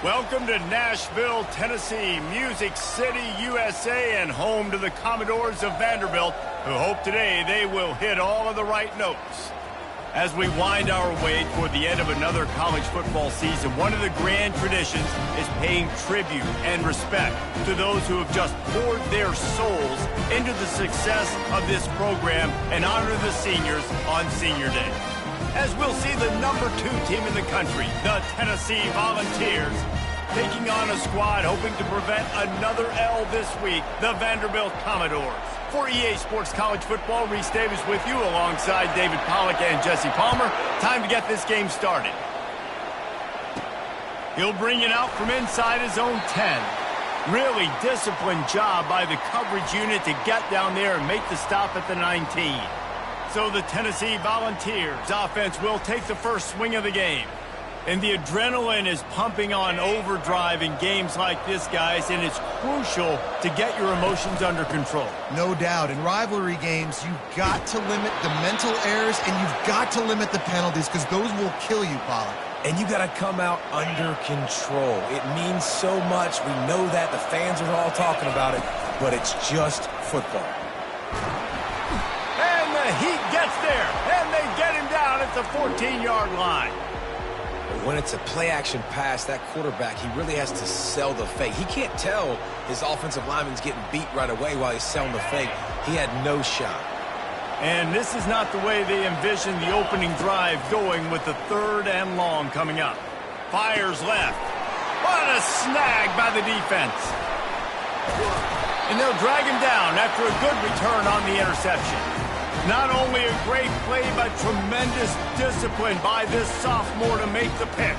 Welcome to Nashville, Tennessee, Music City, USA, and home to the Commodores of Vanderbilt, who hope today they will hit all of the right notes. As we wind our way toward the end of another college football season, one of the grand traditions is paying tribute and respect to those who have just poured their souls into the success of this program and honor the seniors on Senior Day. As we'll see the number 2 team in the country, the Tennessee Volunteers, taking on a squad hoping to prevent another L this week, the Vanderbilt Commodores. For EA Sports College Football, Reese Davis with you alongside David Pollack and Jesse Palmer. Time to get this game started. He'll bring it out from inside his own 10. Really disciplined job by the coverage unit to get down there and make the stop at the 19. So the Tennessee Volunteers offense will take the first swing of the game. And the adrenaline is pumping on overdrive in games like this, guys, and it's crucial to get your emotions under control. No doubt. In rivalry games, you've got to limit the mental errors, and you've got to limit the penalties, because those will kill you, Pollack. And you got to come out under control. It means so much. We know that. The fans are all talking about it, but it's just football. And the Heat gets there, and they get him down at the 14-yard line. When it's a play-action pass, that quarterback, he really has to sell the fake. He can't tell his offensive lineman's getting beat right away while he's selling the fake. He had no shot. And this is not the way they envisioned the opening drive going, with the 3rd and long coming up. Fires left. What a snag by the defense. And they'll drag him down after a good return on the interception. Not only a great play, but tremendous discipline by this sophomore to make the pick.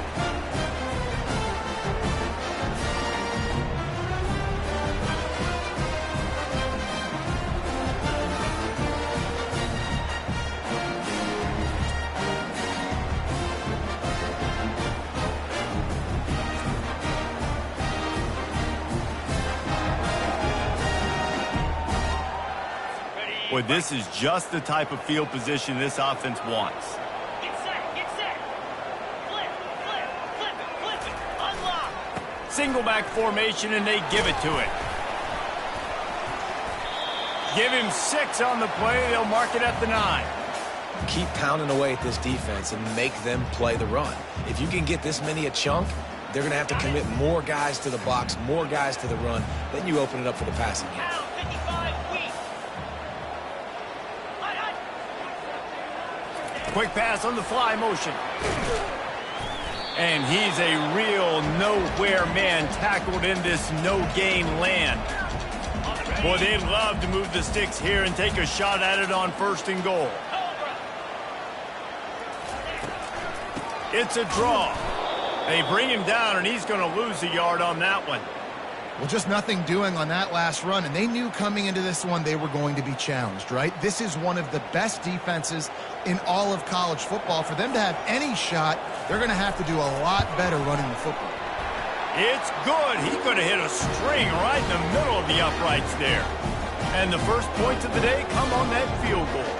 Boy, this is just the type of field position this offense wants. Get set. Flip it, unlock. Single back formation, and they give it to it. Give him 6 on the play. They'll mark it at the 9. Keep pounding away at this defense and make them play the run. If you can get this many a chunk, they're going to have to commit more guys to the box, more guys to the run. Then you open it up for the passing game. Quick pass on the fly motion. And he's a real nowhere man, tackled in this no-gain land. Boy, they'd love to move the sticks here and take a shot at it on 1st and goal. It's a draw. They bring him down, and he's going to lose a yard on that one. Well, just nothing doing on that last run, and they knew coming into this one they were going to be challenged, right? This is one of the best defenses in all of college football. For them to have any shot, they're going to have to do a lot better running the football. It's good. He could have hit a string right in the middle of the uprights there. And the first points of the day come on that field goal.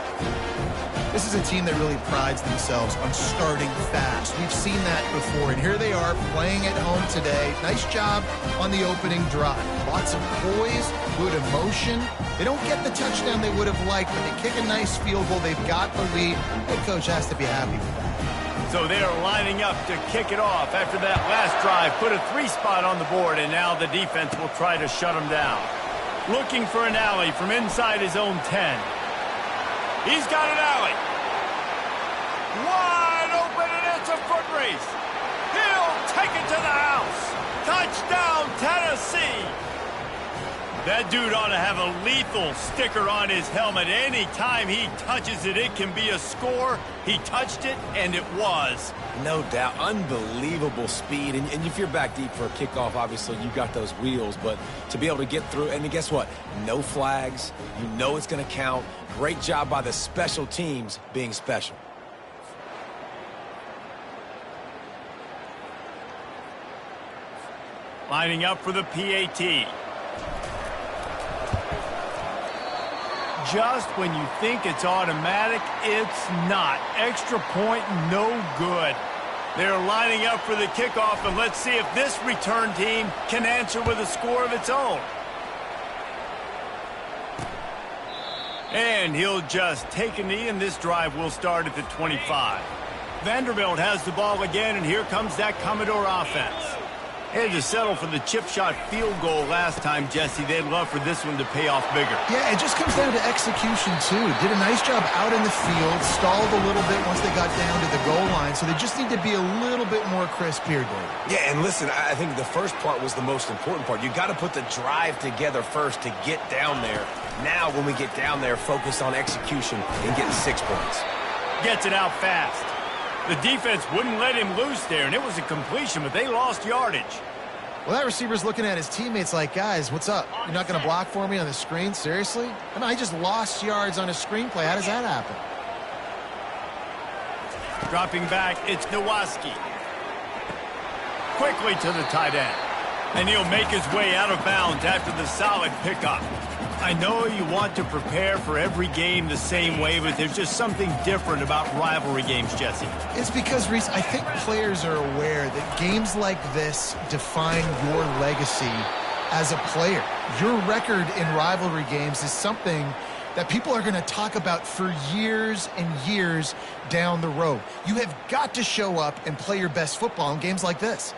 This is a team that really prides themselves on starting fast. We've seen that before, and here they are playing at home today. Nice job on the opening drive. Lots of poise, good emotion. They don't get the touchdown they would have liked, but they kick a nice field goal. They've got the lead. Head coach has to be happy with that. So they are lining up to kick it off after that last drive. Put a 3 spot on the board, and now the defense will try to shut them down. Looking for an alley from inside his own 10. He's got an alley. Wide open, and it's a foot race. He'll take it to the house. Touchdown, Tennessee. That dude ought to have a lethal sticker on his helmet. Anytime he touches it, it can be a score. He touched it, and it was. No doubt. Unbelievable speed. And if you're back deep for a kickoff, obviously you got those wheels. But to be able to get through, and then guess what? No flags. You know it's going to count. Great job by the special teams being special. Lining up for the PAT. Just when you think it's automatic, it's not. Extra point, no good. They're lining up for the kickoff, and let's see if this return team can answer with a score of its own. And he'll just take a knee, and this drive will start at the 25. Vanderbilt has the ball again, and here comes that Commodore offense. They had to settle for the chip shot field goal last time, Jesse. They'd love for this one to pay off bigger. Yeah, it just comes down to execution, too. Did a nice job out in the field, stalled a little bit once they got down to the goal line, so they just need to be a little bit more crisp here, David. Yeah, and listen, I think the first part was the most important part. You got to put the drive together first to get down there. Now, when we get down there, focus on execution and getting 6 points. Gets it out fast. The defense wouldn't let him loose there, and it was a completion, but they lost yardage. Well, that receiver's looking at his teammates like, guys, what's up? You're not going to block for me on the screen? Seriously? I mean, I just lost yards on a screenplay. How does that happen? Dropping back, it's Nowaski. Quickly to the tight end. And he'll make his way out of bounds after the solid pickup. I know you want to prepare for every game the same way, but there's just something different about rivalry games, Jesse. It's because, Reese, I think players are aware that games like this define your legacy as a player. Your record in rivalry games is something that people are going to talk about for years and years down the road. You have got to show up and play your best football in games like this.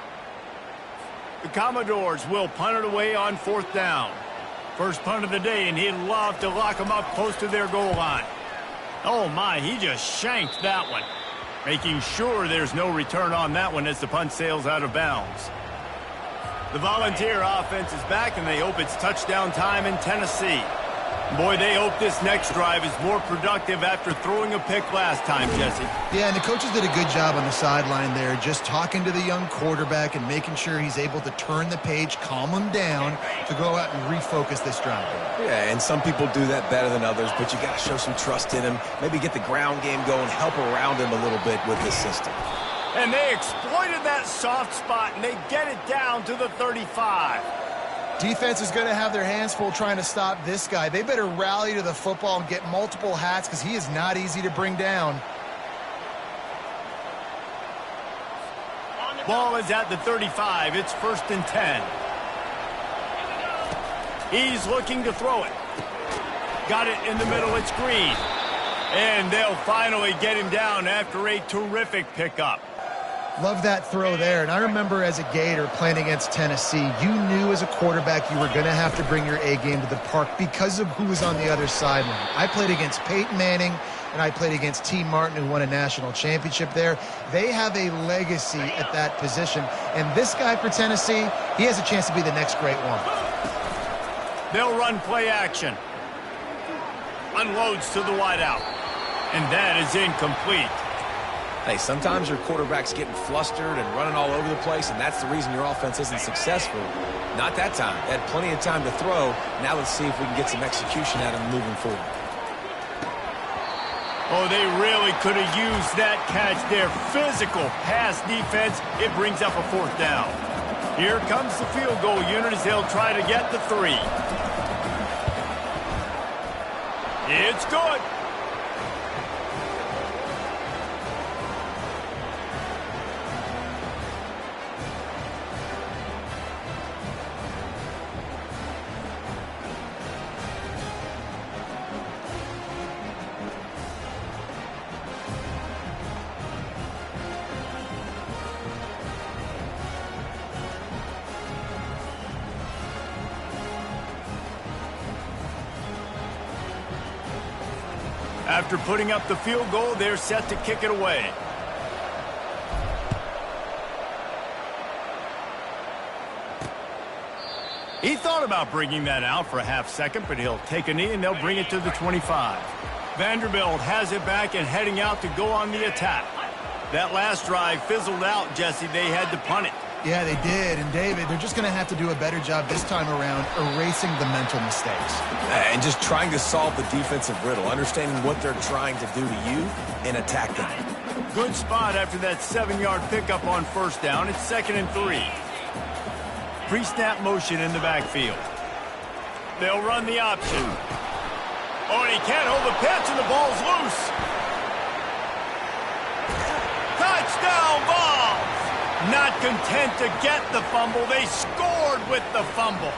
The Commodores will punt it away on 4th down. First punt of the day, and he'd love to lock them up close to their goal line. Oh, my, he just shanked that one. Making sure there's no return on that one as the punt sails out of bounds. The Volunteer offense is back, and they hope it's touchdown time in Tennessee. Boy, they hope this next drive is more productive after throwing a pick last time, Jesse. Yeah, and the coaches did a good job on the sideline there, just talking to the young quarterback and making sure he's able to turn the page, calm him down to go out and refocus this drive. Yeah, and some people do that better than others, but you got to show some trust in him. Maybe get the ground game going, help around him a little bit with this system. And they exploited that soft spot, and they get it down to the 35. Defense is going to have their hands full trying to stop this guy. They better rally to the football and get multiple hats because he is not easy to bring down. Ball is at the 35. It's 1st and 10. He's looking to throw it. Got it in the middle. It's Green. And they'll finally get him down after a terrific pickup. Love that throw there. And I remember as a Gator playing against Tennessee, you knew as a quarterback you were going to have to bring your A game to the park because of who was on the other sideline. I played against Peyton Manning, and I played against T. Martin, who won a national championship there. They have a legacy at that position. And this guy for Tennessee, he has a chance to be the next great one. They'll run play action. Unloads to the wideout. And that is incomplete. Hey, sometimes your quarterback's getting flustered and running all over the place, and that's the reason your offense isn't successful. Not that time. They had plenty of time to throw. Now let's see if we can get some execution out of them moving forward. Oh, they really could have used that catch there. Physical pass defense. It brings up a 4th down. Here comes the field goal unit as they'll try to get the 3. It's good. After putting up the field goal, they're set to kick it away. He thought about bringing that out for a half second, but he'll take a knee and they'll bring it to the 25. Vanderbilt has it back and heading out to go on the attack. That last drive fizzled out, Jesse. They had to punt it. Yeah, they did. And, David, they're just going to have to do a better job this time around erasing the mental mistakes. And just trying to solve the defensive riddle, understanding what they're trying to do to you and attack them. Good spot after that 7-yard pickup on 1st down. It's 2nd and 3. Pre-snap motion in the backfield. They'll run the option. Oh, and he can't hold the pitch, and the ball's loose. Touchdown ball! Not content to get the fumble, they scored with the fumble.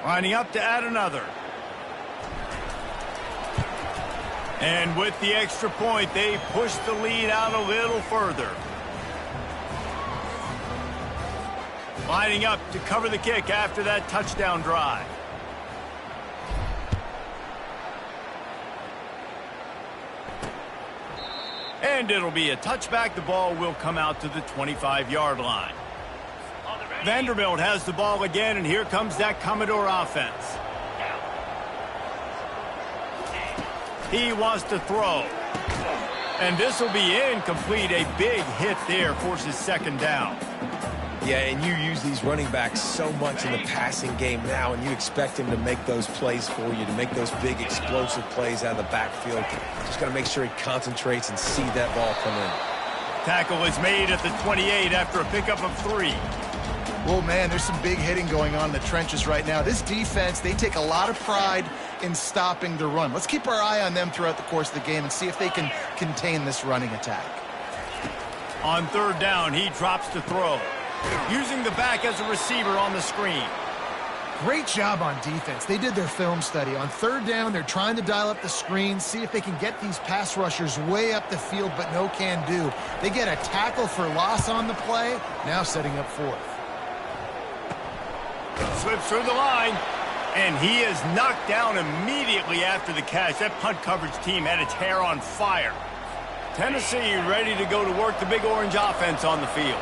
Lining up to add another. And with the extra point, they push the lead out a little further. Lining up to cover the kick after that touchdown drive. And it'll be a touchback. The ball will come out to the 25-yard line. Vanderbilt has the ball again, and here comes that Commodore offense. He wants to throw. And this will be incomplete. A big hit there forces second down. Yeah, and you use these running backs so much in the passing game now, and you expect him to make those plays for you, to make those big explosive plays out of the backfield. Just got to make sure he concentrates and see that ball come in. Tackle is made at the 28 after a pickup of 3. Oh, man, there's some big hitting going on in the trenches right now. This defense, they take a lot of pride in stopping the run. Let's keep our eye on them throughout the course of the game and see if they can contain this running attack. On third down, he drops to throw. Using the back as a receiver on the screen. Great job on defense. They did their film study. On third down, they're trying to dial up the screen, see if they can get these pass rushers way up the field, but no can do. They get a tackle for loss on the play, now setting up fourth. Slips through the line, and he is knocked down immediately after the catch. That punt coverage team had its hair on fire. Tennessee ready to go to work the Big Orange offense on the field.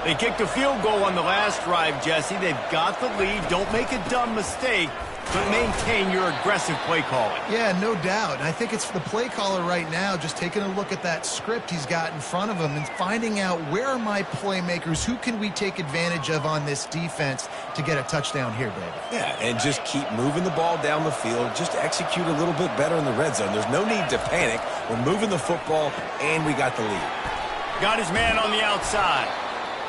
They kicked a field goal on the last drive, Jesse. They've got the lead. Don't make a dumb mistake, but maintain your aggressive play calling. Yeah, no doubt. I think it's the play caller right now just taking a look at that script he's got in front of him and finding out where are my playmakers, who can we take advantage of on this defense to get a touchdown here, David. Yeah, and just keep moving the ball down the field. Just execute a little bit better in the red zone. There's no need to panic. We're moving the football, and we got the lead. Got his man on the outside.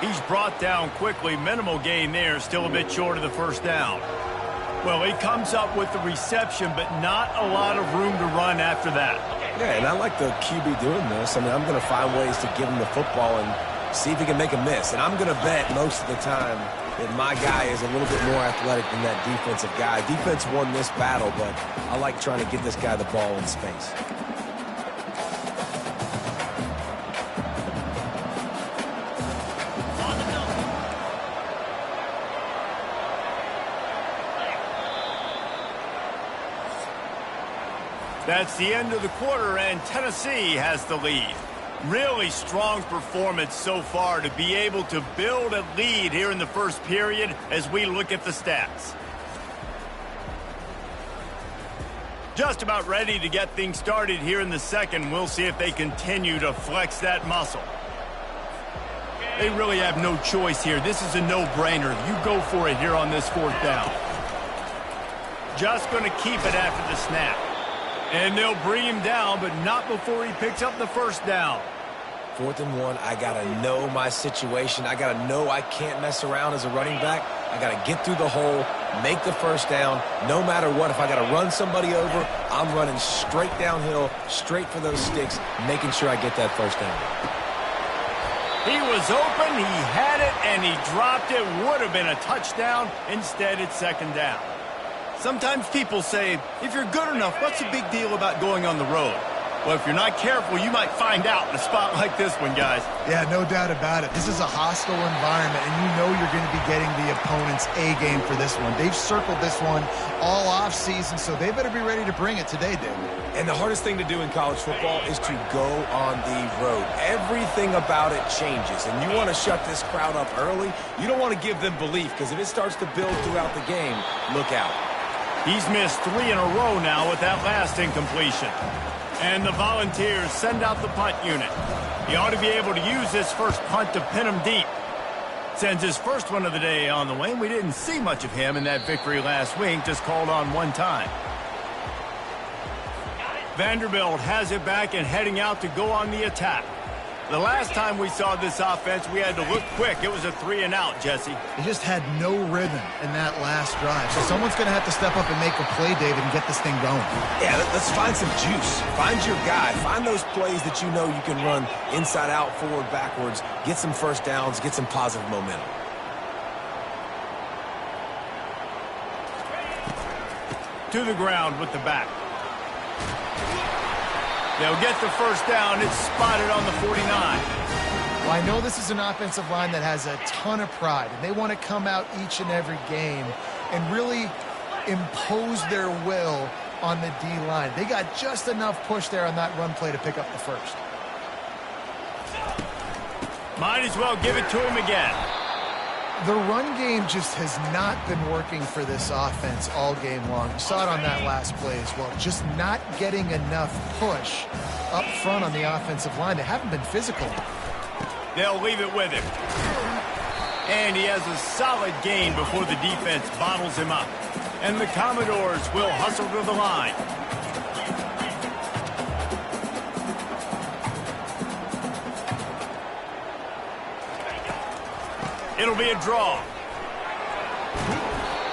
He's brought down quickly. Minimal gain there, still a bit short of the first down. Well, he comes up with the reception, but not a lot of room to run after that. Yeah, and I like the QB doing this. I mean, I'm going to find ways to give him the football and see if he can make a miss. And I'm going to bet most of the time that my guy is a little bit more athletic than that defensive guy. Defense won this battle, but I like trying to get this guy the ball in space. That's the end of the quarter, and Tennessee has the lead. Really strong performance so far to be able to build a lead here in the first period as we look at the stats. Just about ready to get things started here in the second. We'll see if they continue to flex that muscle. They really have no choice here. This is a no-brainer. You go for it here on this fourth down. Just going to keep it after the snap. And they'll bring him down, but not before he picks up the first down. 4th and 1, I got to know my situation. I got to know I can't mess around as a running back. I got to get through the hole, make the first down. No matter what, if I got to run somebody over, I'm running straight downhill, straight for those sticks, making sure I get that first down. He was open, he had it, and he dropped it. Would have been a touchdown. Instead, it's second down. Sometimes people say, if you're good enough, what's the big deal about going on the road? Well, if you're not careful, you might find out in a spot like this one, guys. Yeah, no doubt about it. This is a hostile environment, and you know you're going to be getting the opponent's A game for this one. They've circled this one all offseason, so they better be ready to bring it today, David. And the hardest thing to do in college football is to go on the road. Everything about it changes, and you want to shut this crowd up early. You don't want to give them belief, because if it starts to build throughout the game, look out. He's missed 3 in a row now with that last incompletion. And the Volunteers send out the punt unit. He ought to be able to use this first punt to pin him deep. Sends his first one of the day on the wing. We didn't see much of him in that victory last week, just called on one time. Vanderbilt has it back and heading out to go on the attack. The last time we saw this offense, we had to look quick. It was a 3-and-out, Jesse. They just had no rhythm in that last drive. So someone's going to have to step up and make a play, David, and get this thing going. Yeah, let's find some juice. Find your guy. Find those plays that you know you can run inside out, forward, backwards. Get some first downs. Get some positive momentum. To the ground with the back. They'll get the first down. It's spotted on the 49. Well, I know this is an offensive line that has a ton of pride, and they want to come out each and every game and really impose their will on the D-line. They got just enough push there on that run play to pick up the first. Might as well give it to him again. The run game just has not been working for this offense all game long. You saw it on that last play as well. Just not getting enough push up front on the offensive line. They haven't been physical. They'll leave it with him. And he has a solid gain before the defense bottles him up. And the Commodores will hustle to the line. It'll be a draw.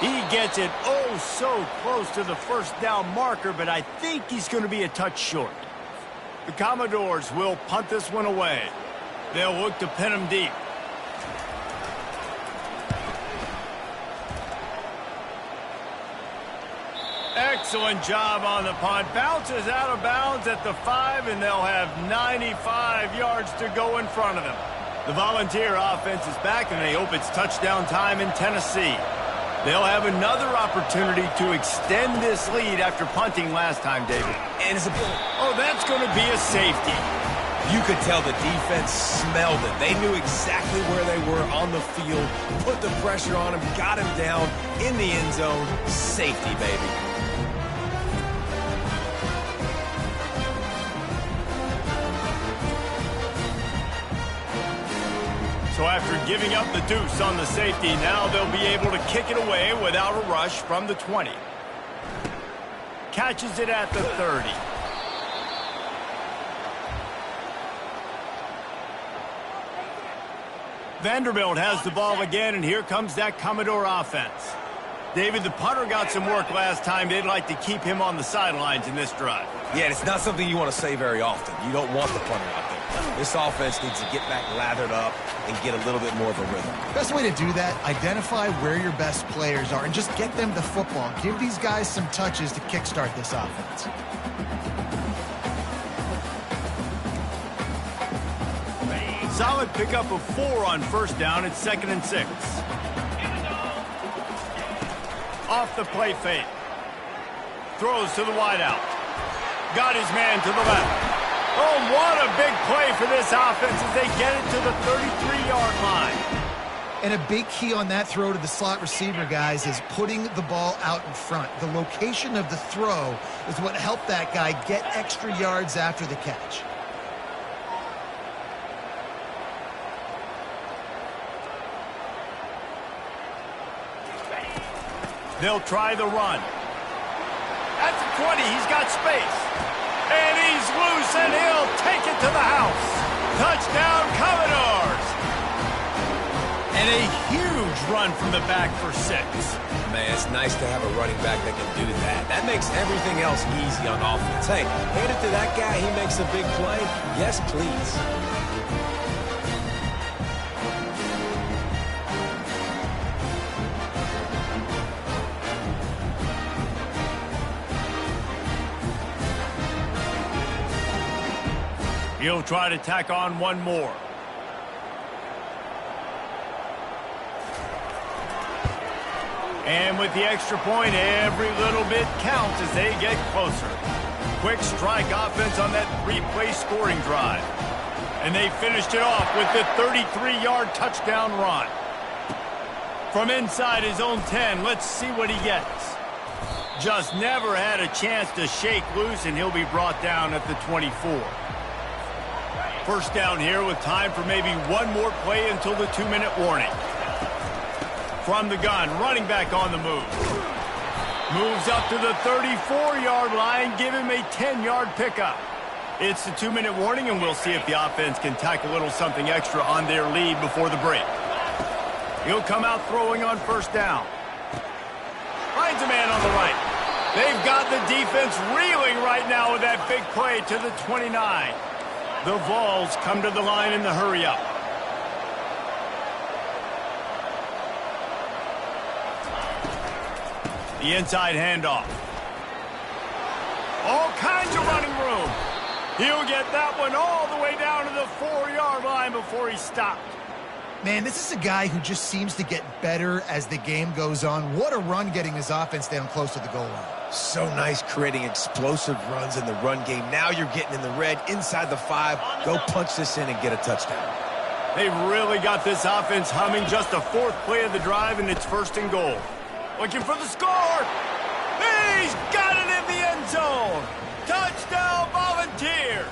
He gets it oh so close to the first down marker, but I think he's going to be a touch short. The Commodores will punt this one away. They'll look to pin him deep. Excellent job on the punt. Bounces out of bounds at the 5, and they'll have 95 yards to go in front of them. The Volunteer offense is back, and they hope it's touchdown time in Tennessee. They'll have another opportunity to extend this lead after punting last time, David. And it's oh, that's going to be a safety. You could tell the defense smelled it. They knew exactly where they were on the field, put the pressure on him, got him down in the end zone. Safety, baby. So after giving up the deuce on the safety, now they'll be able to kick it away without a rush from the 20. Catches it at the 30. Vanderbilt has the ball again, and here comes that Commodore offense. David, the punter got some work last time. They'd like to keep him on the sidelines in this drive. Yeah, it's not something you want to say very often. You don't want the punter out there. This offense needs to get back lathered up and get a little bit more of a rhythm. Best way to do that, identify where your best players are and just get them the football. Give these guys some touches to kickstart this offense. Solid pickup of 4 on first down. It's 2nd and 6. Off the play fake. Throws to the wideout. Got his man to the left. Oh, what a big play for this offense as they get it to the 33-yard line. And a big key on that throw to the slot receiver, guys, is putting the ball out in front. The location of the throw is what helped that guy get extra yards after the catch. They'll try the run. At the 20, he's got space. And he's loose, and he'll take it to the house. Touchdown, Commodores. And a huge run from the back for 6. Man, it's nice to have a running back that can do that. That makes everything else easy on offense. Hey, hand it to that guy. He makes a big play. Yes, please. He'll try to tack on one more. And with the extra point, every little bit counts as they get closer. Quick strike offense on that 3-play scoring drive. And they finished it off with the 33-yard touchdown run. From inside his own 10, let's see what he gets. Just never had a chance to shake loose, and he'll be brought down at the 24. First down here with time for maybe one more play until the 2-minute warning. From the gun, running back on the move. Moves up to the 34-yard line, give him a 10-yard pickup. It's the 2-minute warning, and we'll see if the offense can tack a little something extra on their lead before the break. He'll come out throwing on first down. Finds a man on the right. They've got the defense reeling right now with that big play to the 29. The Vols come to the line in the hurry-up. The inside handoff. All kinds of running room. He'll get that one all the way down to the 4-yard line before he stopped. Man, this is a guy who just seems to get better as the game goes on. What a run getting his offense down close to the goal line. So nice creating explosive runs in the run game. Now you're getting in the red, inside the 5. Go punch this in and get a touchdown. They've really got this offense humming. Just the 4th play of the drive, and it's 1st and goal. Looking for the score. He's got it in the end zone. Touchdown, Volunteers.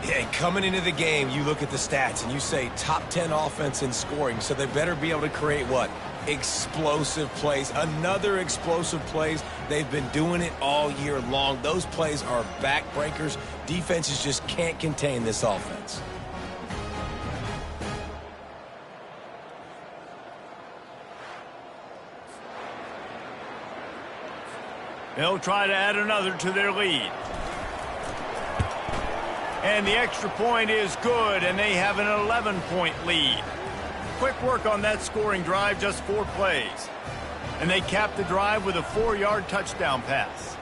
Yeah, coming into the game, you look at the stats and you say top 10 offense in scoring, so they better be able to create what? Explosive plays. Another explosive plays. They've been doing it all year long. Those plays are backbreakers. Defenses just can't contain this offense. They'll try to add another to their lead. And the extra point is good, and they have an 11-point lead. Quick work on that scoring drive, just 4 plays. And they cap the drive with a 4-yard touchdown pass.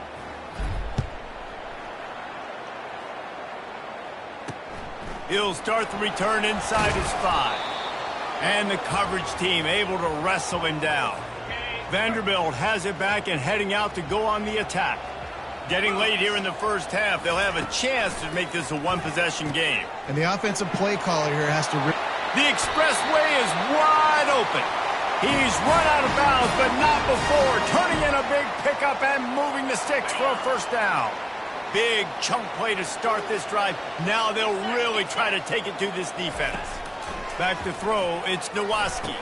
He'll start the return inside his 5. And the coverage team able to wrestle him down. Vanderbilt has it back and heading out to go on the attack. Getting late here in the first half, they'll have a chance to make this a one-possession game. And the offensive play caller here has to... The expressway is wide open. He's run out of bounds, but not before. Turning in a big pickup and moving the sticks for a 1st down. Big chunk play to start this drive. Now they'll really try to take it to this defense. Back to throw, it's Nowaski.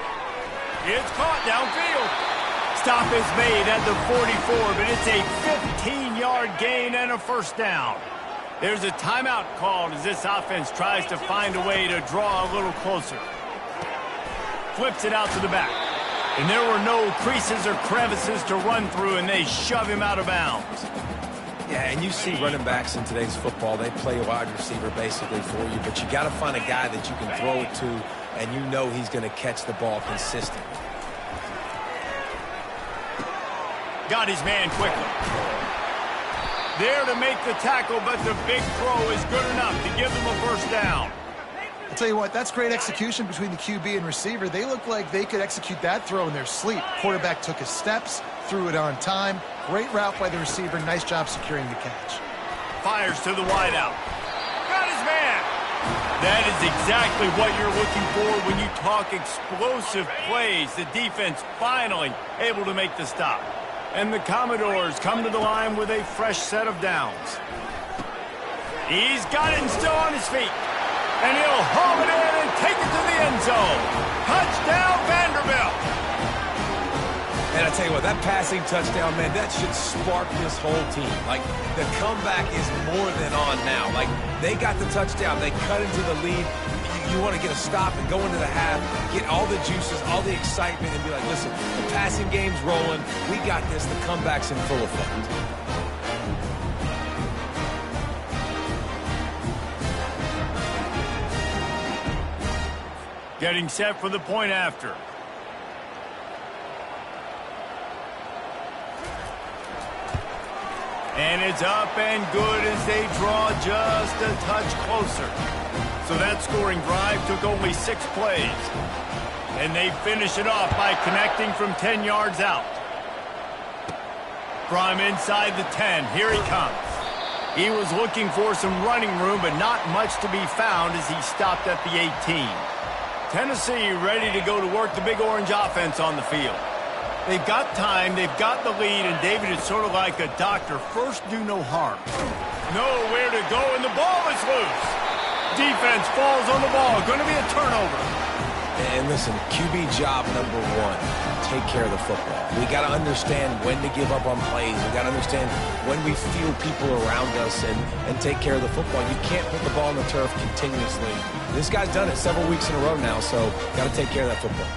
It's caught downfield. Stop is made at the 44, but it's a 15-yard gain and a 1st down. There's a timeout called as this offense tries to find a way to draw a little closer. Flips it out to the back. And there were no creases or crevices to run through, and they shove him out of bounds. Yeah, and you see running backs in today's football, they play a wide receiver basically for you, but you got to find a guy that you can throw it to, and you know he's going to catch the ball consistently. Got his man quickly. There to make the tackle, but the big throw is good enough to give them a 1st down. I'll tell you what, that's great execution between the QB and receiver. They look like they could execute that throw in their sleep. Quarterback took his steps, threw it on time. Great route by the receiver. Nice job securing the catch. Fires to the wideout. Got his man. That is exactly what you're looking for when you talk explosive plays. The defense finally able to make the stop. And the Commodores come to the line with a fresh set of downs. He's got it and still on his feet. And he'll haul it in and take it to the end zone. Touchdown, Vanderbilt. And I tell you what, that passing touchdown, man, that should spark this whole team. Like, the comeback is more than on now. Like, they got the touchdown. They cut into the lead. You want to get a stop and go into the half, get all the juices, all the excitement, and be like, listen, the passing game's rolling. We got this. The comeback's in full effect. Getting set for the point after. And it's up and good as they draw just a touch closer. So that scoring drive took only 6 plays. And they finish it off by connecting from 10 yards out. From inside the 10, here he comes. He was looking for some running room, but not much to be found as he stopped at the 18. Tennessee ready to go to work the Big Orange offense on the field. They've got time, they've got the lead, and David is sort of like a doctor. First, do no harm. Nowhere to go, and the ball is loose. Defense falls on the ball. Going to be a turnover. And listen, QB job number one, take care of the football. We got to understand when to give up on plays. We got to understand when we feel people around us and take care of the football. You can't put the ball on the turf continuously. This guy's done it several weeks in a row now, so got to take care of that football.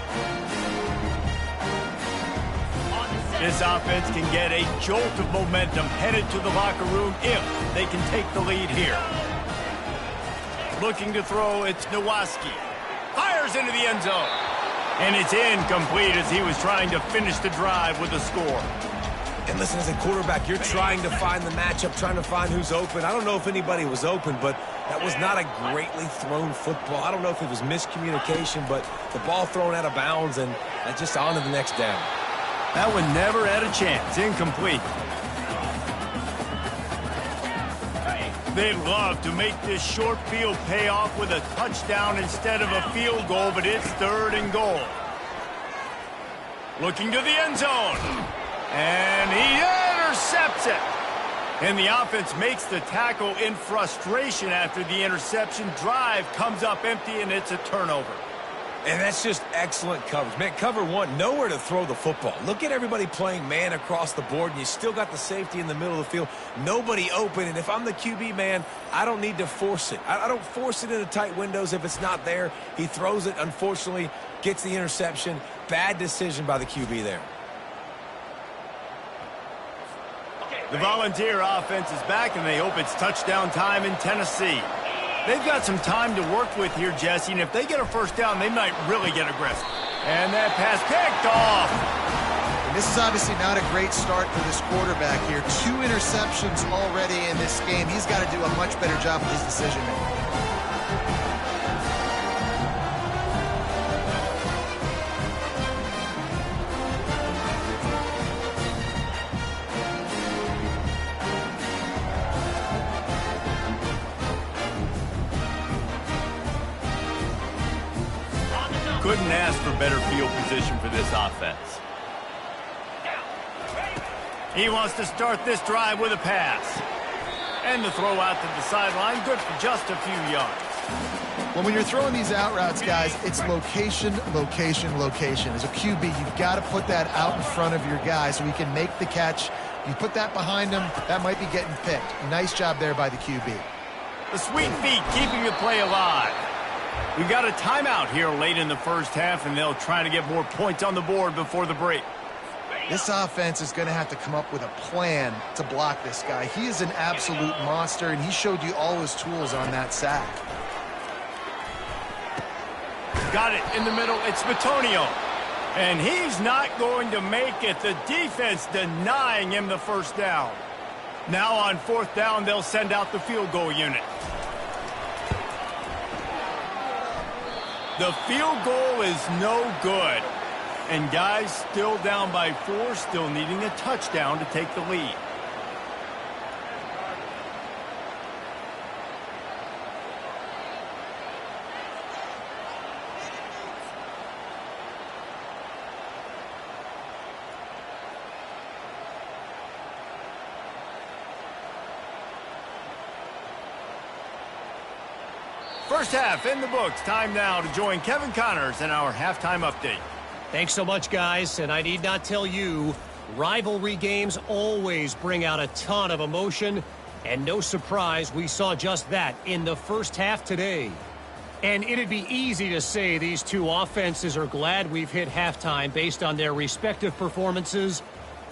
This offense can get a jolt of momentum headed to the locker room if they can take the lead here. Looking to throw, it's Nowaski. Fires into the end zone. And it's incomplete as he was trying to finish the drive with a score. And listen, as a quarterback, you're trying to find the matchup, trying to find who's open. I don't know if anybody was open, but that was not a greatly thrown football. I don't know if it was miscommunication, but the ball thrown out of bounds and just on to the next down. That one never had a chance. Incomplete. They'd love to make this short field pay off with a touchdown instead of a field goal, but it's 3rd and goal. Looking to the end zone. And he intercepts it. And the offense makes the tackle in frustration after the interception. Drive comes up empty, and it's a turnover. And that's just excellent coverage. Man, cover one, nowhere to throw the football. Look at everybody playing man across the board, and you still got the safety in the middle of the field. Nobody open, and if I'm the QB, man, I don't need to force it. I don't force it into tight windows if it's not there. He throws it, unfortunately, gets the interception. Bad decision by the QB there. The Volunteer offense is back, and they hope it's touchdown time in Tennessee. They've got some time to work with here, Jesse, and if they get a first down, they might really get aggressive. And that pass picked off. And this is obviously not a great start for this quarterback here. 2 interceptions already in this game. He's got to do a much better job with his decision-making. Couldn't ask for better field position for this offense. He wants to start this drive with a pass. And the throw out to the sideline, good for just a few yards. Well, when you're throwing these out routes, guys, it's location, location, location. As a QB, you've got to put that out in front of your guy so he can make the catch. You put that behind him, that might be getting picked. Nice job there by the QB. The sweet feet keeping the play alive. We've got a timeout here late in the first half, and they'll try to get more points on the board before the break. This offense is going to have to come up with a plan to block this guy. He is an absolute monster, and he showed you all his tools on that sack. Got it in the middle. It's Bitonio. And he's not going to make it. The defense denying him the first down. Now on 4th down, they'll send out the field goal unit. The field goal is no good. And guys still down by 4, still needing a touchdown to take the lead. First half in the books. Time now to join Kevin Connors in our halftime update. Thanks so much, guys. And I need not tell you, rivalry games always bring out a ton of emotion. And no surprise, we saw just that in the first half today. And it'd be easy to say these two offenses are glad we've hit halftime based on their respective performances.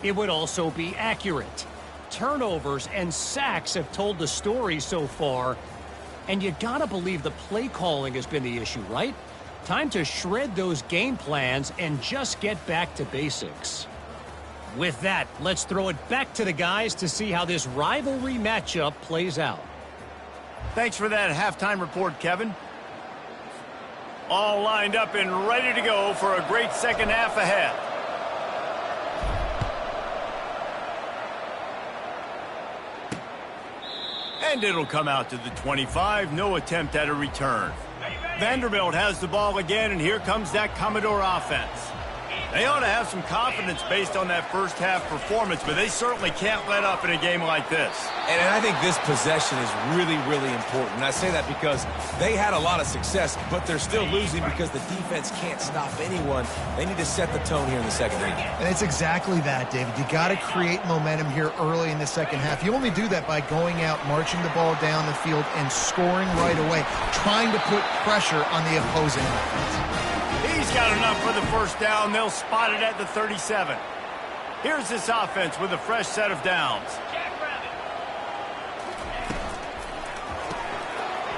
It would also be accurate. Turnovers and sacks have told the story so far. And you gotta believe the play calling has been the issue, right? Time to shred those game plans and just get back to basics. With that, let's throw it back to the guys to see how this rivalry matchup plays out. Thanks for that halftime report, Kevin. All lined up and ready to go for a great second half ahead. And it'll come out to the 25. No attempt at a return. Vanderbilt has the ball again, and here comes that Commodore offense. They ought to have some confidence based on that first half performance, but they certainly can't let up in a game like this. And I think this possession is really, really important. And I say that because they had a lot of success, but they're still losing because the defense can't stop anyone. They need to set the tone here in the second half. And it's exactly that, David. You got to create momentum here early in the second half. You only do that by going out, marching the ball down the field, and scoring right away, trying to put pressure on the opposing offense. He's got enough for the first down. They'll spot it at the 37. Here's this offense with a fresh set of downs.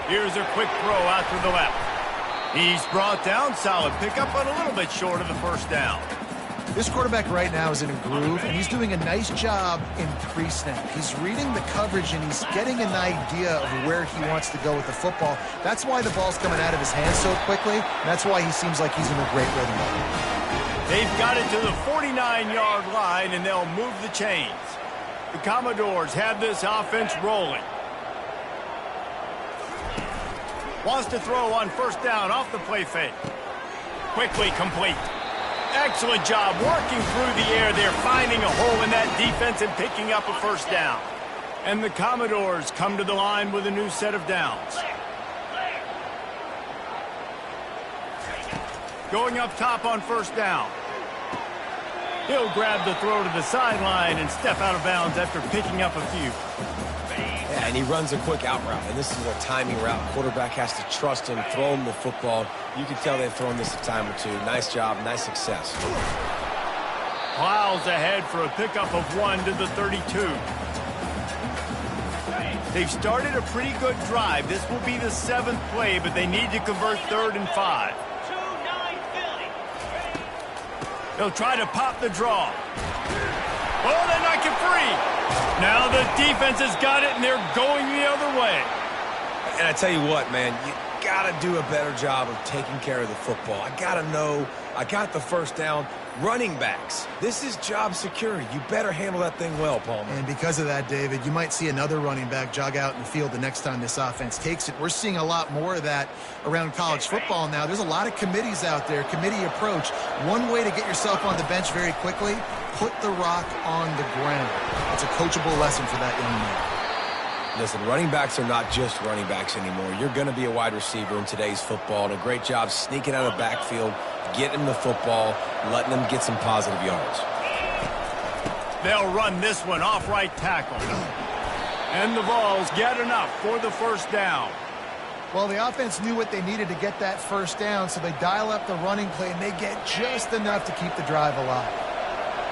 Here's a quick throw out to the left. He's brought down. Solid pickup, but a little bit short of the first down. This quarterback right now is in a groove, and he's doing a nice job in pre-snap. He's reading the coverage, and he's getting an idea of where he wants to go with the football. That's why the ball's coming out of his hands so quickly, and that's why he seems like he's in a great rhythm. They've got it to the 49-yard line, and they'll move the chains. The Commodores have this offense rolling. Wants to throw on first down off the play fake. Quickly complete. Excellent job working through the air. They're finding a hole in that defense and picking up a first down. And the Commodores come to the line with a new set of downs. Going up top on first down. He'll grab the throw to the sideline and step out of bounds after picking up a few. Yeah, and he runs a quick out route, and this is a timing route. Quarterback has to trust him, throw him the football. You can tell they've thrown this a time or two. Nice job, nice success. Plows ahead for a pickup of 1 to the 32. They've started a pretty good drive. This will be the 7th play, but they need to convert 3rd and 5. They'll try to pop the draw. Oh, they knock it free. Now the defense has got it, and they're going the other way. And I tell you what, man, you got to do a better job of taking care of the football. I got to know I got the first down. Running backs, this is job security. You better handle that thing well, Palmer. And because of that, David, you might see another running back jog out in the field the next time this offense takes it. We're seeing a lot more of that around college football now. There's a lot of committees out there, committee approach. One way to get yourself on the bench very quickly, put the rock on the ground. It's a coachable lesson for that young man. Listen, running backs are not just running backs anymore. You're going to be a wide receiver in today's football, and a great job sneaking out of the backfield, getting the football, letting them get some positive yards. They'll run this one off right tackle. And the Vols get enough for the first down. Well, the offense knew what they needed to get that first down, so they dial up the running play, and they get just enough to keep the drive alive.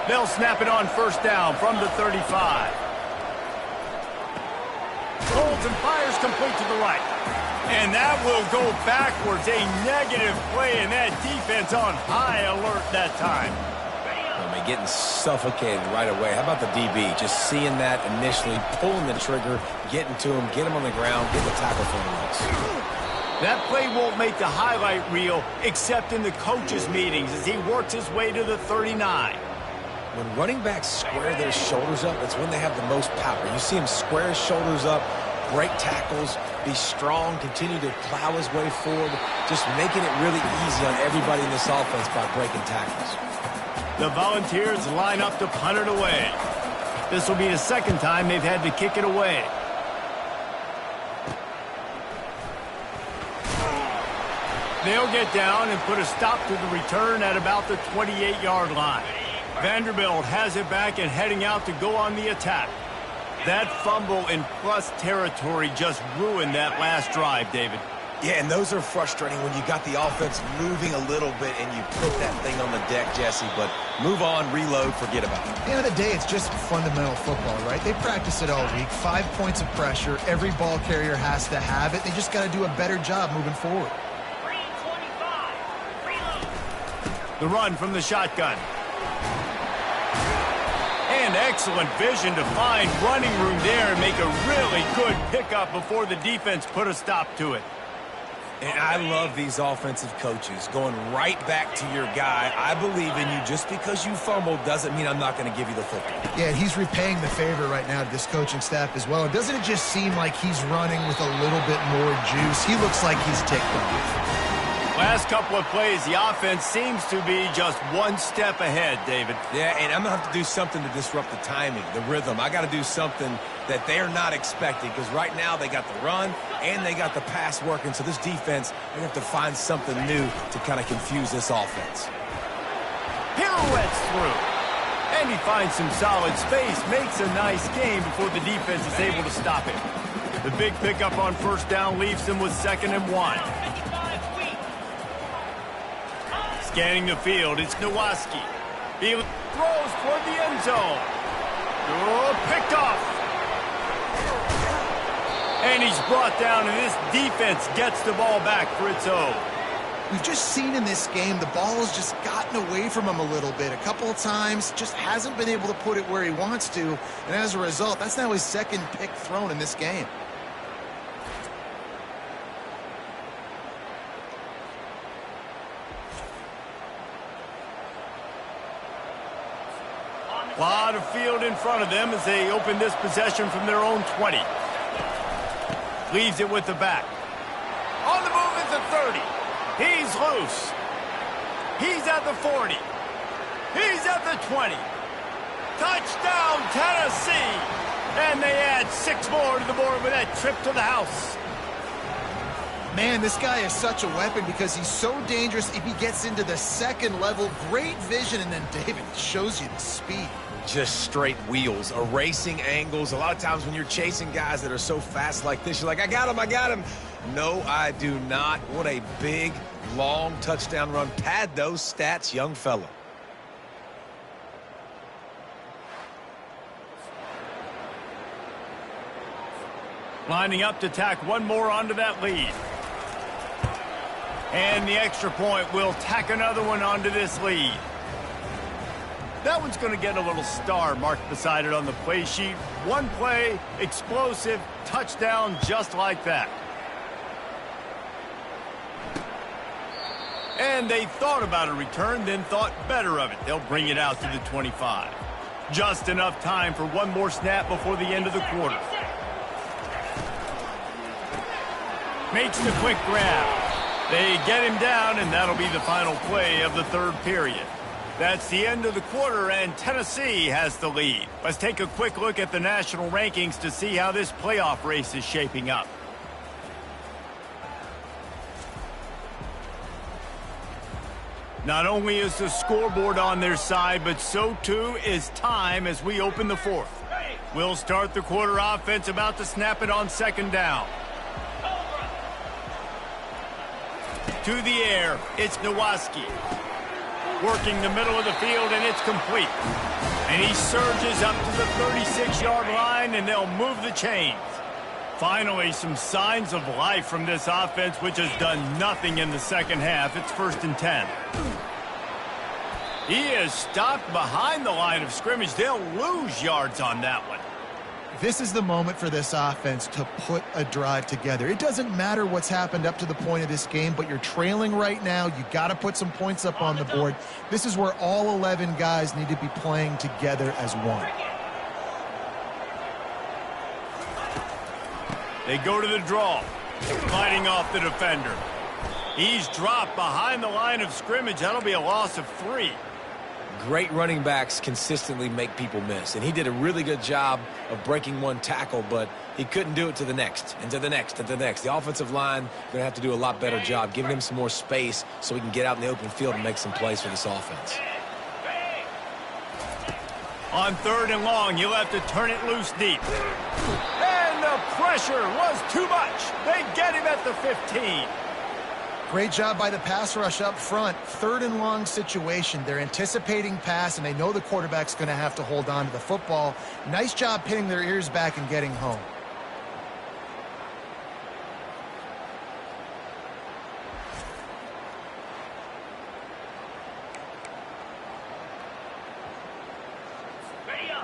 They'll snap it on first down from the 35. Holds and fires complete to the right. And that will go backwards. A negative play, and that defense on high alert that time. I mean, getting suffocated right away. How about the DB? Just seeing that initially, pulling the trigger, getting to him, get him on the ground, get the tackle for the loss. That play won't make the highlight reel except in the coaches' meetings as he works his way to the 39. When running backs square their shoulders up, that's when they have the most power. You see him square his shoulders up, break tackles, be strong, continue to plow his way forward, just making it really easy on everybody in this offense by breaking tackles. The Volunteers line up to punt it away. This will be the second time they've had to kick it away. They'll get down and put a stop to the return at about the 28-yard line. Vanderbilt has it back and heading out to go on the attack. That fumble in plus territory just ruined that last drive, David. Yeah, and those are frustrating when you got the offense moving a little bit and you put that thing on the deck, Jesse. But move on, reload, forget about it. At the end of the day, it's just fundamental football, right? They practice it all week. 5 points of pressure. Every ball carrier has to have it. They just got to do a better job moving forward. 325. Reload. The run from the shotgun. And excellent vision to find running room there and make a really good pickup before the defense put a stop to it. And I love these offensive coaches going right back to your guy. I believe in you. Just because you fumbled doesn't mean I'm not going to give you the football. Yeah, he's repaying the favor right now to this coaching staff as well. Doesn't it just seem like he's running with a little bit more juice? He looks like he's ticked off. Last couple of plays, the offense seems to be just one step ahead, David. Yeah, and I'm going to have to do something to disrupt the timing, the rhythm. I got to do something that they're not expecting, because right now they got the run and they got the pass working. So this defense, they have to find something new to kind of confuse this offense. Pirouettes through. And he finds some solid space, makes a nice game before the defense is able to stop him. The big pickup on first down leaves them with 2nd and 1. Scanning the field, it's Nowaski. He throws toward the end zone. Oh, picked off. And he's brought down, and this defense gets the ball back for its own. We've just seen in this game the ball has just gotten away from him a little bit. A couple of times, just hasn't been able to put it where he wants to. And as a result, that's now his 2nd pick thrown in this game. A lot of field in front of them as they open this possession from their own 20. Leaves it with the back. On the move at the 30. He's loose. He's at the 40. He's at the 20. Touchdown, Tennessee! And they add 6 more to the board with that trip to the house. Man, this guy is such a weapon because he's so dangerous if he gets into the 2nd level. Great vision, and then David shows you the speed. Just straight wheels, erasing angles. A lot of times when you're chasing guys that are so fast like this, you're like, I got him, I got him. No, I do not. What a big, long touchdown run. Pad those stats, young fella. Lining up to tack one more onto that lead. And the extra point will tack another one onto this lead. That one's going to get a little star marked beside it on the play sheet. One play, explosive, touchdown just like that. And they thought about a return, then thought better of it. They'll bring it out to the 25. Just enough time for one more snap before the end of the quarter. Makes the quick grab. They get him down, and that'll be the final play of the 3rd period. That's the end of the quarter, and Tennessee has the lead. Let's take a quick look at the national rankings to see how this playoff race is shaping up. Not only is the scoreboard on their side, but so too is time as we open the 4th. We'll start the quarter offense, about to snap it on 2nd down. To the air, it's Nowaski. Working the middle of the field, and it's complete. And he surges up to the 36-yard line, and they'll move the chains. Finally, some signs of life from this offense, which has done nothing in the 2nd half. It's 1st and 10. He is stopped behind the line of scrimmage. They'll lose yards on that one. This is the moment for this offense to put a drive together. It doesn't matter what's happened up to the point of this game, but you're trailing right now. You got to put some points up on the board. This is where all 11 guys need to be playing together as one. They go to the draw, fighting off the defender. He's dropped behind the line of scrimmage. That'll be a loss of 3. Great running backs consistently make people miss, and he did a really good job of breaking one tackle, but he couldn't do it to the next, and to the next, and to the next. The offensive line going to have to do a lot better job giving him some more space so he can get out in the open field and make some plays for this offense. On 3rd and long, you'll have to turn it loose deep. And the pressure was too much. They get him at the 15. Great job by the pass rush up front. 3rd and long situation. They're anticipating pass, and they know the quarterback's going to have to hold on to the football. Nice job pinning their ears back and getting home.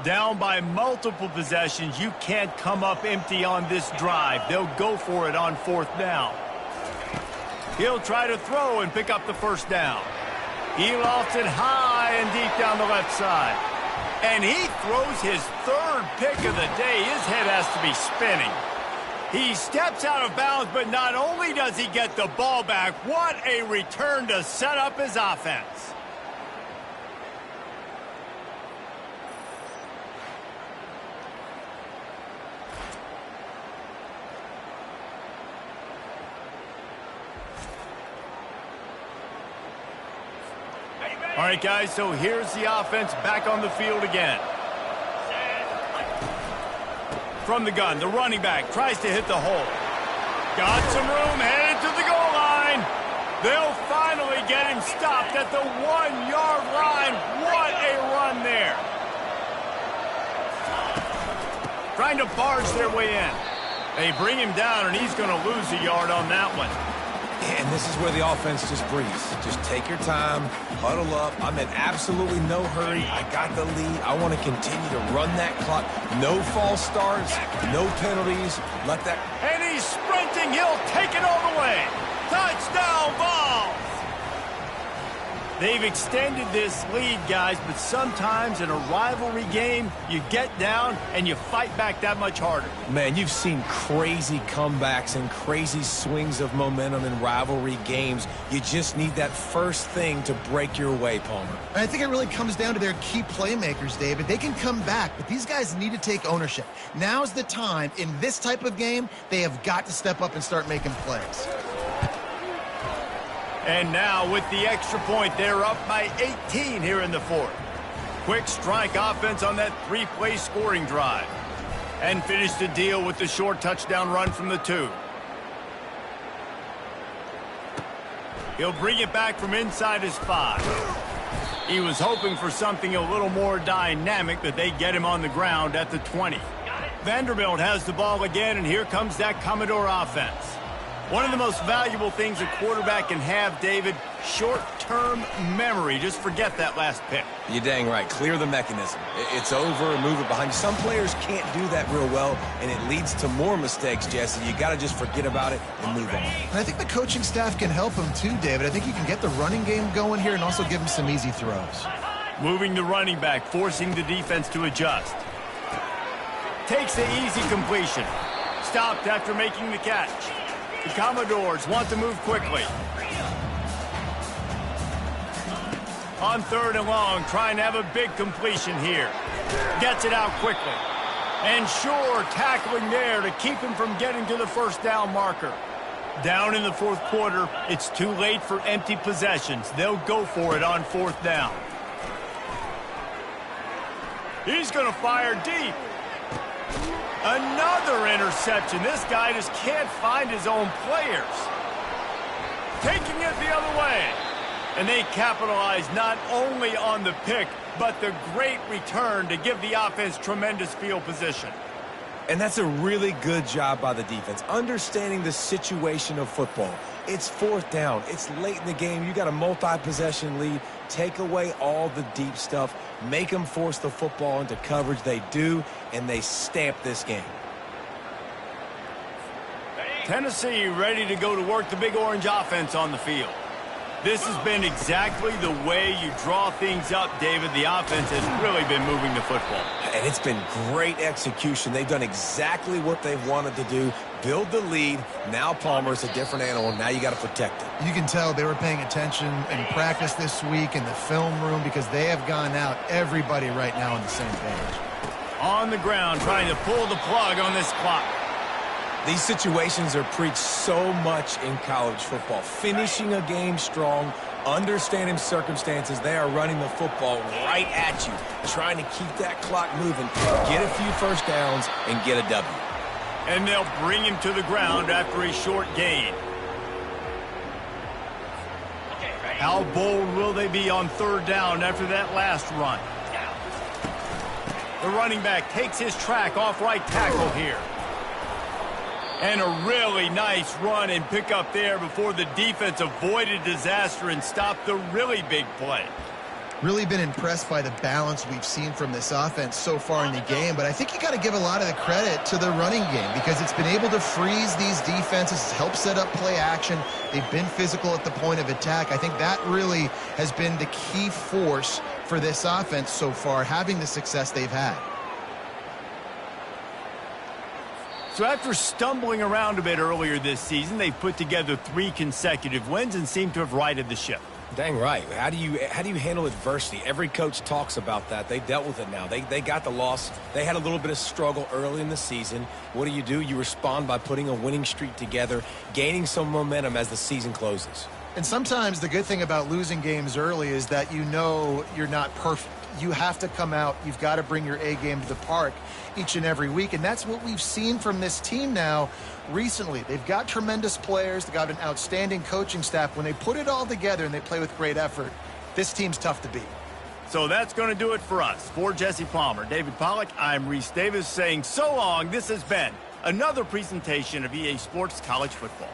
Down by multiple possessions, you can't come up empty on this drive. They'll go for it on 4th down. He'll try to throw and pick up the 1st down. He lofts it high and deep down the left side. And he throws his 3rd pick of the day. His head has to be spinning. He steps out of bounds, but not only does he get the ball back, what a return to set up his offense. All right, guys, so here's the offense back on the field again. From the gun, the running back tries to hit the hole. Got some room, headed to the goal line. They'll finally get him stopped at the 1-yard line. What a run there. Trying to barge their way in. They bring him down, and he's going to lose a yard on that one. And this is where the offense just breathes. Just take your time, huddle up. I'm in absolutely no hurry. I got the lead. I want to continue to run that clock. No false starts, no penalties. Let that... And he's sprinting. He'll take it all the way. Touchdown ball. They've extended this lead, guys, but sometimes in a rivalry game, you get down and you fight back that much harder. Man, you've seen crazy comebacks and crazy swings of momentum in rivalry games. You just need that first thing to break your way, Palmer. And I think it really comes down to their key playmakers, David. They can come back, but these guys need to take ownership. Now's the time. In this type of game, they have got to step up and start making plays. And now with the extra point, they're up by 18 here in the fourth. Quick strike offense on that three-play scoring drive. And finished the deal with the short touchdown run from the 2. He'll bring it back from inside his 5. He was hoping for something a little more dynamic, but they get him on the ground at the 20. Vanderbilt has the ball again, and here comes that Commodore offense. One of the most valuable things a quarterback can have, David, short-term memory. Just forget that last pick. You're dang right. Clear the mechanism. It's over, move it behind you. Some players can't do that real well, and it leads to more mistakes, Jesse. You got to just forget about it and move on. And I think the coaching staff can help him too, David. I think you can get the running game going here and also give him some easy throws. Moving the running back, forcing the defense to adjust. Takes the easy completion. Stopped after making the catch. The Commodores want to move quickly. On 3rd and long, trying to have a big completion here. Gets it out quickly. And sure, tackling there to keep him from getting to the first down marker. Down in the fourth quarter, it's too late for empty possessions. They'll go for it on 4th down. He's going to fire deep. Another interception. This guy just can't find his own players. Taking it the other way. And they capitalize not only on the pick, but the great return to give the offense tremendous field position. And that's a really good job by the defense, understanding the situation of football. It's 4th down. It's late in the game. You got a multi-possession lead. Take away all the deep stuff. Make them force the football into coverage. They do, and they stamp this game. Tennessee ready to go to work the Big Orange offense on the field. This has been exactly the way you draw things up, David. The offense has really been moving the football. And it's been great execution. They've done exactly what they've wanted to do. Build the lead. Now Palmer's a different animal. Now you got to protect it. You can tell they were paying attention in practice this week in the film room because they have gone out, everybody right now on the same page. On the ground, trying to pull the plug on this clock. These situations are preached so much in college football. Finishing a game strong, understanding circumstances. They are running the football right at you, trying to keep that clock moving, get a few first downs, and get a W. And they'll bring him to the ground after a short gain. How bold will they be on 3rd down after that last run? The running back takes his track off right tackle here. And a really nice run and pick up there before the defense avoided disaster and stopped the really big play. Really been impressed by the balance we've seen from this offense so far in the game, but I think you got to give a lot of the credit to the running game because it's been able to freeze these defenses, help set up play action. They've been physical at the point of attack. I think that really has been the key force for this offense so far, having the success they've had. So after stumbling around a bit earlier this season, they've put together 3 consecutive wins and seem to have righted the ship. Dang right. How do you handle adversity? Every coach talks about that. They dealt with it now. They got the loss. They had a little bit of struggle early in the season. What do? You respond by putting a winning streak together, gaining some momentum as the season closes. And sometimes the good thing about losing games early is that you know you're not perfect. You have to come out. You've got to bring your A game to the park each and every week. And that's what we've seen from this team now recently. They've got tremendous players. They've got an outstanding coaching staff. When they put it all together and they play with great effort, this team's tough to beat. So that's going to do it for us. For Jesse Palmer, David Pollack, I'm Reese Davis saying so long. This has been another presentation of EA Sports College Football.